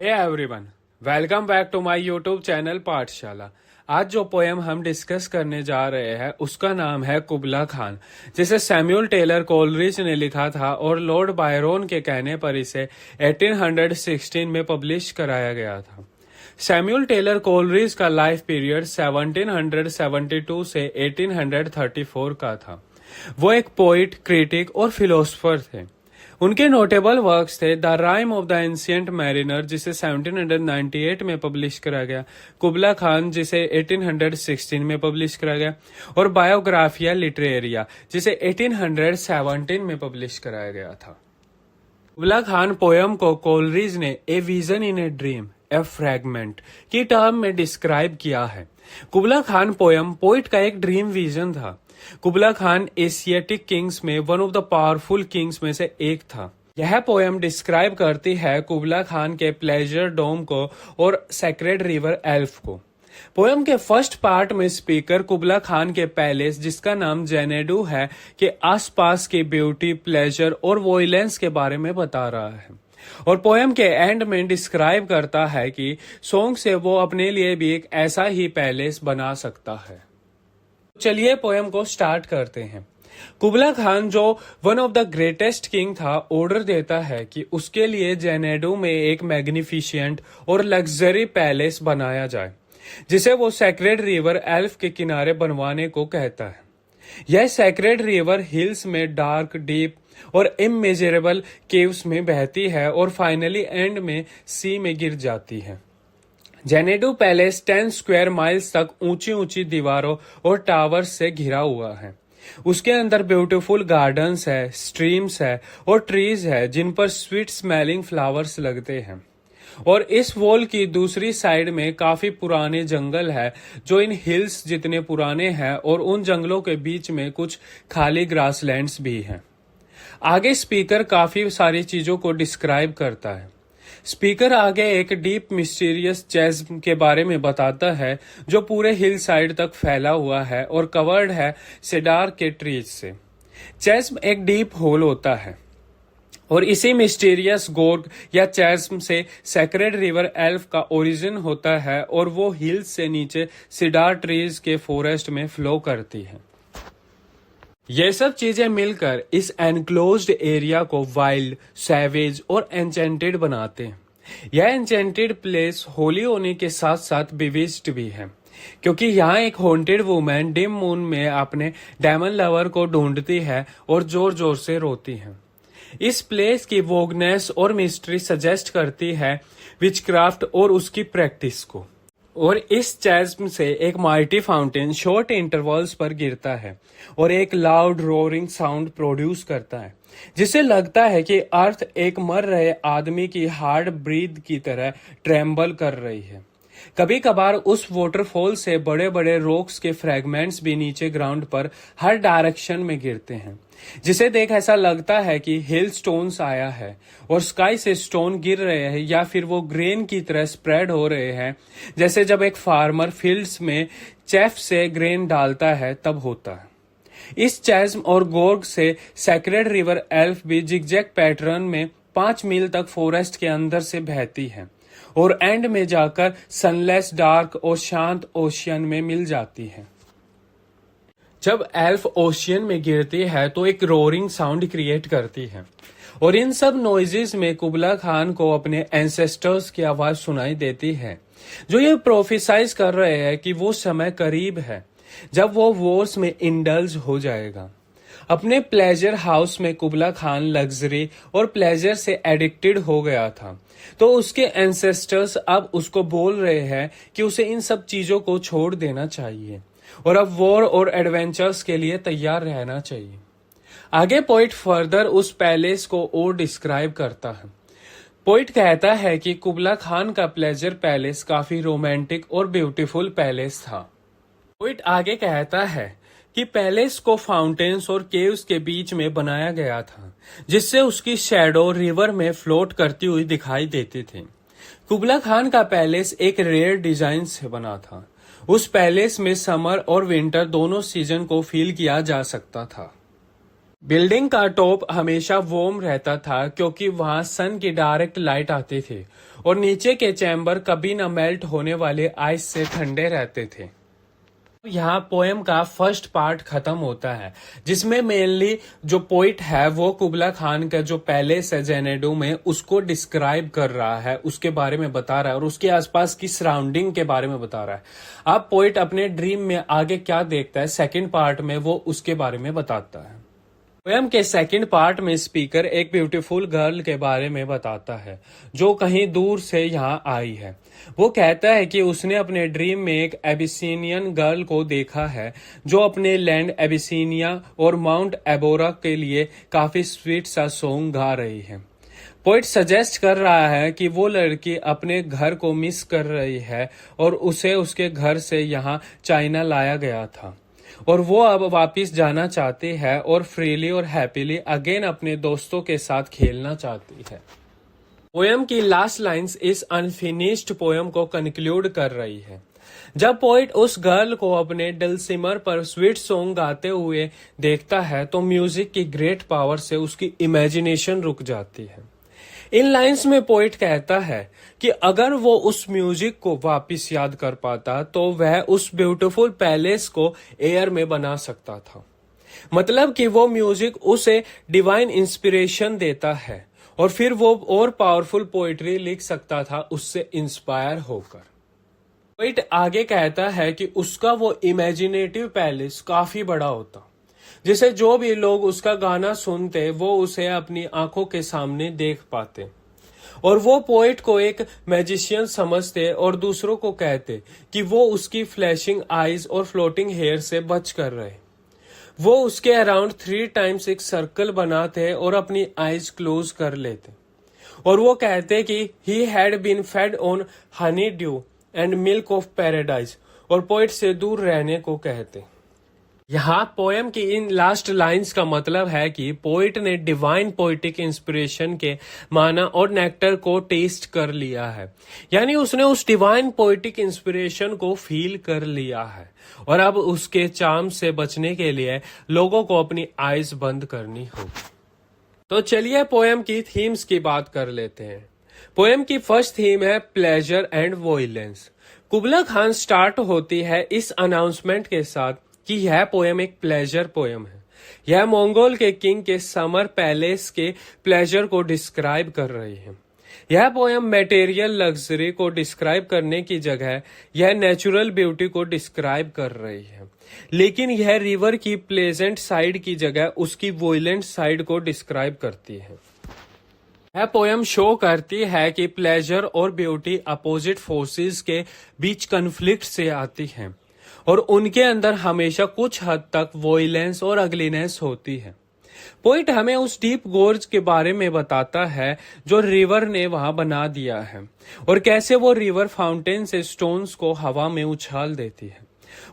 Hey everyone, welcome back to my YouTube channel Pathshala. आज जो poem हम डिस्कस करने जा रहे हैं उसका नाम है कुबला खान, जिसे सैमुअल टेलर कोलरिज ने लिखा था और लॉर्ड बायरोन के कहने पर इसे 1816 में पब्लिश कराया गया था। सैमुअल टेलर कोलरिज का लाइफ पीरियड 1772 से 1834 का था। वो एक पोइट, क्रिटिक और फिलोसफर थे। उनके नोटेबल वर्क्स थे the rhyme of the ancient mariner, जिसे 1798 में पब्लिश करा गया, कुबला खान जिसे 1816 में पब्लिश करा गया, और बायोग्राफिया लिटरेरिया जिसे 1817 में पब्लिश कराया गया था। कुबला खान पोयम को कोलरिज ने a vision in a dream, A fragment की टर्म में डिस्क्राइब किया है। कुबला खान पोयम पोइट का एक ड्रीम विजन था। कुबला खान एशियाटिक किंग्स में one of the powerful Kings में से एक था। यह पोयम डिस्क्राइब करती है कुबला खान के प्लेजर डोम को और सेक्रेड रिवर एल्फ को। पोयम के फर्स्ट पार्ट में स्पीकर कुबला खान के पैलेस, जिसका नाम जेनेडू है, के आसपास की ब्यूटी, प्लेजर और वॉयलेंस के बारे में बता रहा है, और पोयम के एंड में डिस्क्राइब करता है कि सॉन्ग से वो अपने लिए भी एक ऐसा ही पैलेस बना सकता है। चलिए पोयम को स्टार्ट करते हैं। कुबला खान, जो one of the greatest king था, ऑर्डर देता है कि उसके लिए जेनेडू में एक मैग्निफिशिएंट और लग्जरी पैलेस बनाया जाए, जिसे वो सेक्रेड रिवर एल्फ के किनारे बनवाने को कहता है। यह सेक्रेड रिवर हिल्स में डार्क, डीप और इमेजरेबल केव्स में बहती है और फाइनली एंड में सी में गिर जाती है। जेनेडू पैलेस 10 स्क्वायर माइल्स तक ऊंची ऊंची दीवारों और टावर्स से घिरा हुआ है। उसके अंदर ब्यूटीफुल गार्डन्स है, स्ट्रीम्स है और ट्रीज है जिन पर स्वीट स्मेलिंग फ्लावर्स लगते हैं। और इस वॉल की दूसरी साइड में काफी पुराने जंगल है जो इन हिल्स जितने पुराने हैं, और उन जंगलों के बीच में कुछ खाली ग्रासलैंड्स भी हैं। आगे स्पीकर काफी सारी चीजों को डिस्क्राइब करता है। स्पीकर आगे एक डीप मिस्टीरियस चैस्म के बारे में बताता है जो पूरे हिल साइड तक फैला हुआ है और कवर्ड है सेडार के ट्रीज से। चैस्म एक डीप होल होता है और इसी मिस्टीरियस गोर्ग या चैस्म से सेक्रेड रिवर एल्फ का ओरिजिन होता है, और वो हिल्स से नीचे सिडार ट्रीज के फॉरेस्ट में फ्लो करती है। ये सब चीजें मिलकर इस एनक्लोज्ड एरिया को वाइल्ड, सैवेज और एन्चेंटेड बनाते हैं। यह एन्चेंटेड प्लेस होली होने के साथ साथ बिविस्ड भी है, क्योंकि यहाँ एक हॉन्टेड वुमेन डिम मून में अपने डायमंड लवर को ढूंढती है और जोर जोर से रोती है। इस प्लेस की वोगनेस और मिस्ट्री सजेस्ट करती है विचक्राफ्ट और उसकी प्रैक्टिस को। और इस चैस्म से एक माइटी फाउंटेन शॉर्ट इंटरवल्स पर गिरता है और एक लाउड रोरिंग साउंड प्रोड्यूस करता है, जिससे लगता है कि अर्थ एक मर रहे आदमी की हार्ड ब्रीथ की तरह ट्रेम्बल कर रही है। कभी कभार उस वाटरफॉल से बड़े बड़े रॉक्स के फ्रैगमेंट्स भी नीचे ग्राउंड पर हर डायरेक्शन में गिरते हैं, जिसे देख ऐसा लगता है कि हिल स्टोन्स आया है और स्काई से स्टोन गिर रहे हैं, या फिर वो ग्रेन की तरह स्प्रेड हो रहे हैं, जैसे जब एक फार्मर फील्ड्स में चेफ से ग्रेन डालता है तब होता है। इस चैस्म और गोर्ग से सेक्रेड रिवर एल्फ भी जिगजैग पैटर्न में 5 मील तक फॉरेस्ट के अंदर से बहती है और एंड में जाकर सनलेस, डार्क और शांत ओशियन में मिल जाती है। जब एल्फ ओशियन में गिरती है तो एक रोरिंग साउंड क्रिएट करती है, और इन सब नॉइजेस में कुबला खान को अपने एंसेस्टर्स की आवाज सुनाई देती है, जो ये प्रोफेसाइज कर रहे हैं कि वो समय करीब है जब वो वॉर्स में इंडल्ज हो जाएगा। अपने प्लेजर हाउस में कुबला खान लग्जरी और प्लेजर से एडिक्टेड हो गया था, तो उसके एंसेस्टर्स अब उसको बोल रहे हैं कि उसे इन सब चीजों को छोड़ देना चाहिए और अब वॉर और एडवेंचर्स के लिए तैयार रहना चाहिए। आगे पोइट फर्दर उस पैलेस को और डिस्क्राइब करता है। पोइट कहता है कि कुबला खान का प्लेजर पैलेस काफी रोमांटिक और ब्यूटीफुल पैलेस था। पोइट आगे कहता है कि पैलेस को फाउंटेन्स और केव्स के बीच में बनाया गया था, जिससे उसकी शैडो रिवर में फ्लोट करती हुई दिखाई देती थी। कुबला खान का पैलेस एक रेयर डिजाइन से बना था। उस पैलेस में समर और विंटर दोनों सीजन को फील किया जा सकता था। बिल्डिंग का टॉप हमेशा वार्म रहता था क्योंकि वहां सन की डायरेक्ट लाइट आती थी और नीचे के चैम्बर कभी न मेल्ट होने वाले आइस से ठंडे रहते थे। यहाँ पोएम का फर्स्ट पार्ट खत्म होता है जिसमें मेनली जो पोइट है वो कुबला खान का जो पैलेस है जेनेडो में उसको डिस्क्राइब कर रहा है, उसके बारे में बता रहा है और उसके आसपास की सराउंडिंग के बारे में बता रहा है। अब पोइट अपने ड्रीम में आगे क्या देखता है सेकंड पार्ट में वो उसके बारे में बताता है। पोयम के सेकंड पार्ट में स्पीकर एक ब्यूटीफुल गर्ल के बारे में बताता है जो कहीं दूर से यहाँ आई है। वो कहता है कि उसने अपने ड्रीम में एक एबिसीनियन गर्ल को देखा है जो अपने लैंड एबिसीनिया और माउंट एबोरा के लिए काफी स्वीट सा सॉन्ग गा रही है। पोइट सजेस्ट कर रहा है कि वो लड़की अपने घर को मिस कर रही है और उसे उसके घर से यहाँ चाइना लाया गया था और वो अब वापस जाना चाहती है और फ्रीली और हैप्पीली अगेन अपने दोस्तों के साथ खेलना चाहती है। पोयम की लास्ट लाइंस इस अनफिनिश्ड पोयम को कंक्लूड कर रही है। जब पोइट उस गर्ल को अपने डलसिमर पर स्वीट सॉन्ग गाते हुए देखता है तो म्यूजिक की ग्रेट पावर से उसकी इमेजिनेशन रुक जाती है। इन लाइंस में पोइट कहता है कि अगर वो उस म्यूजिक को वापस याद कर पाता तो वह उस ब्यूटीफुल पैलेस को एयर में बना सकता था। मतलब कि वो म्यूजिक उसे डिवाइन इंस्पिरेशन देता है और फिर वो और पावरफुल पोइट्री लिख सकता था उससे इंस्पायर होकर। पोइट आगे कहता है कि उसका वो इमेजिनेटिव पैलेस काफी बड़ा होता जिसे जो भी लोग उसका गाना सुनते वो उसे अपनी आंखों के सामने देख पाते और वो पोइट को एक मैजिशियन समझते और दूसरों को कहते कि वो उसकी फ्लैशिंग आईज और फ्लोटिंग हेयर से बच कर रहे। वो उसके अराउंड 3 टाइम्स एक सर्कल बनाते और अपनी आईज क्लोज कर लेते और वो कहते कि he had been fed on honey dew and milk of paradise और पोइट से दूर रहने को कहते। यहाँ पोएम की इन लास्ट लाइंस का मतलब है कि पोइट ने डिवाइन पोइटिक इंस्पिरेशन के माना और नेक्टर को टेस्ट कर लिया है, यानी उसने उस डिवाइन पोइटिक इंस्पिरेशन को फील कर लिया है और अब उसके चार्म से बचने के लिए लोगों को अपनी आईज बंद करनी होगी। तो चलिए पोएम की थीम्स की बात कर लेते हैं। पोएम की फर्स्ट थीम है pleasure and violence. कुबला Khan start होती है इस अनाउंसमेंट के साथ कि यह पोएम एक प्लेजर पोएम है। यह मंगोल के किंग के समर पैलेस के प्लेजर को डिस्क्राइब कर रही है। यह पोएम मटेरियल लग्जरी को डिस्क्राइब करने की जगह यह नेचुरल ब्यूटी को डिस्क्राइब कर रही है, लेकिन यह रिवर की प्लेजेंट साइड की जगह उसकी वॉयलेंट साइड को डिस्क्राइब करती है। यह पोएम शो करती है कि प्लेजर और ब्यूटी अपोजिट फोर्सेस के बीच कन्फ्लिक्ट से आती हैं और उनके अंदर हमेशा कुछ हद तक वॉयलेंस और अगलीनेस होती है। पोइट हमें उस डीप गोर्ज के बारे में बताता है जो रिवर ने वहां बना दिया है और कैसे वो रिवर फाउंटेन से स्टोन्स को हवा में उछाल देती है।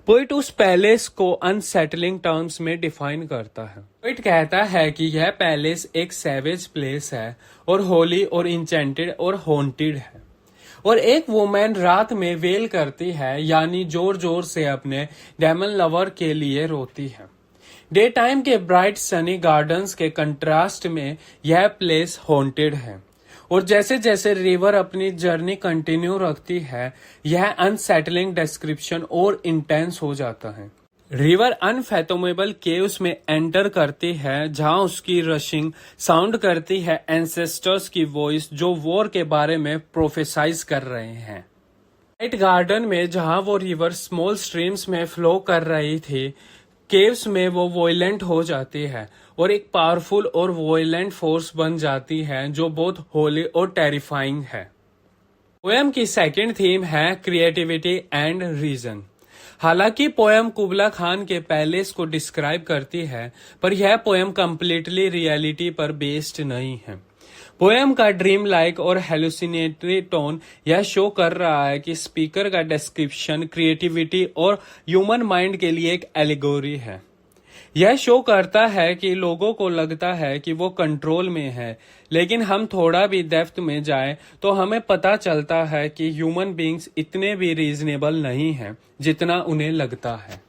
पोइट उस पैलेस को अनसेटलिंग टर्म्स में डिफाइन करता है। पोइट कहता है कि यह पैलेस एक सैवेज प्लेस है और होली और इंचेंटेड और हॉन्टेड है और एक वुमेन रात में वेल करती है, यानी जोर जोर से अपने डेमन लवर के लिए रोती है। डे टाइम के ब्राइट सनी गार्डन्स के कंट्रास्ट में यह प्लेस हॉन्टेड है और जैसे जैसे रिवर अपनी जर्नी कंटिन्यू रखती है यह अनसेटलिंग डिस्क्रिप्शन और इंटेंस हो जाता है। रिवर अनफैथोमेबल केव्स में एंटर करती है जहां उसकी रशिंग साउंड करती है एंसेस्टर्स की वॉइस जो वॉर के बारे में प्रोफेसाइज कर रहे हैं। नाइट गार्डन में जहां वो रिवर स्मॉल स्ट्रीम्स में फ्लो कर रही थी, केव्स में वो वॉयलेंट हो जाती है और एक पावरफुल और वॉयलेंट फोर्स बन जाती है जो बहुत होली और टेरिफाइंग है। पोएम की सेकंड थीम है क्रिएटिविटी एंड रीजन। हालांकि पोएम कुबला खान के पैलेस को डिस्क्राइब करती है, पर यह पोएम कम्प्लीटली रियलिटी पर बेस्ड नहीं है। पोएम का ड्रीम लाइक और हेलुसिनेटरी टोन यह शो कर रहा है कि स्पीकर का डिस्क्रिप्शन क्रिएटिविटी और ह्यूमन माइंड के लिए एक एलिगोरी है। यह शो करता है कि लोगों को लगता है कि वो कंट्रोल में है, लेकिन हम थोड़ा भी डेप्थ में जाए तो हमें पता चलता है कि ह्यूमन बीइंग्स इतने भी रीजनेबल नहीं हैं जितना उन्हें लगता है।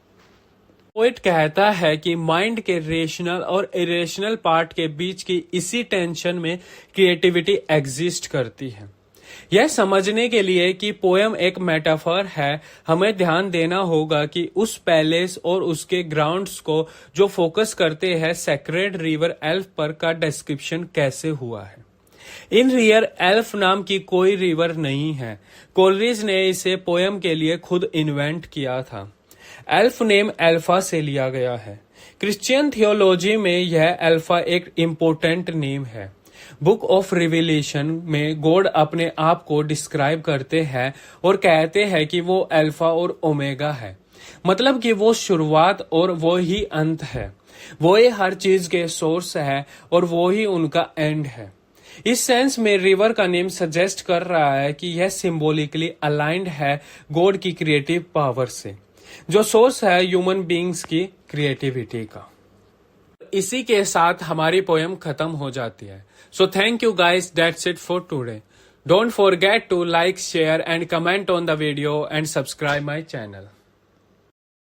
पोएट कहता है कि माइंड के रेशनल और इरेशनल पार्ट के बीच की इसी टेंशन में क्रिएटिविटी एग्जिस्ट करती है। यह समझने के लिए कि पोयम एक मेटाफर है, हमें ध्यान देना होगा कि उस पैलेस और उसके ग्राउंड्स को जो फोकस करते हैं सेक्रेड रिवर एल्फ पर का डिस्क्रिप्शन कैसे हुआ है। इन रियर एल्फ नाम की कोई रिवर नहीं है, कोलरिज ने इसे पोयम के लिए खुद इन्वेंट किया था। एल्फ नेम अल्फा से लिया गया है। क्रिश्चियन थियोलॉजी में यह अल्फा एक इम्पोर्टेंट नेम है। बुक ऑफ रिविलेशन में गॉड अपने आप को डिस्क्राइब करते हैं और कहते हैं कि वो अल्फा और ओमेगा है, मतलब कि वो शुरुआत और वो ही अंत है, वो ही हर चीज के सोर्स है और वो ही उनका एंड है। इस सेंस में रिवर का नेम सजेस्ट कर रहा है कि यह सिंबॉलिकली अलाइंड है गॉड की क्रिएटिव पावर से, जो सोर्स है ह्यूमन बीइंग्स की क्रिएटिविटी का। इसी के साथ हमारी पोयम खत्म हो जाती है। So thank you guys, that's it for today. Don't forget to like, share and comment on the video and subscribe my channel.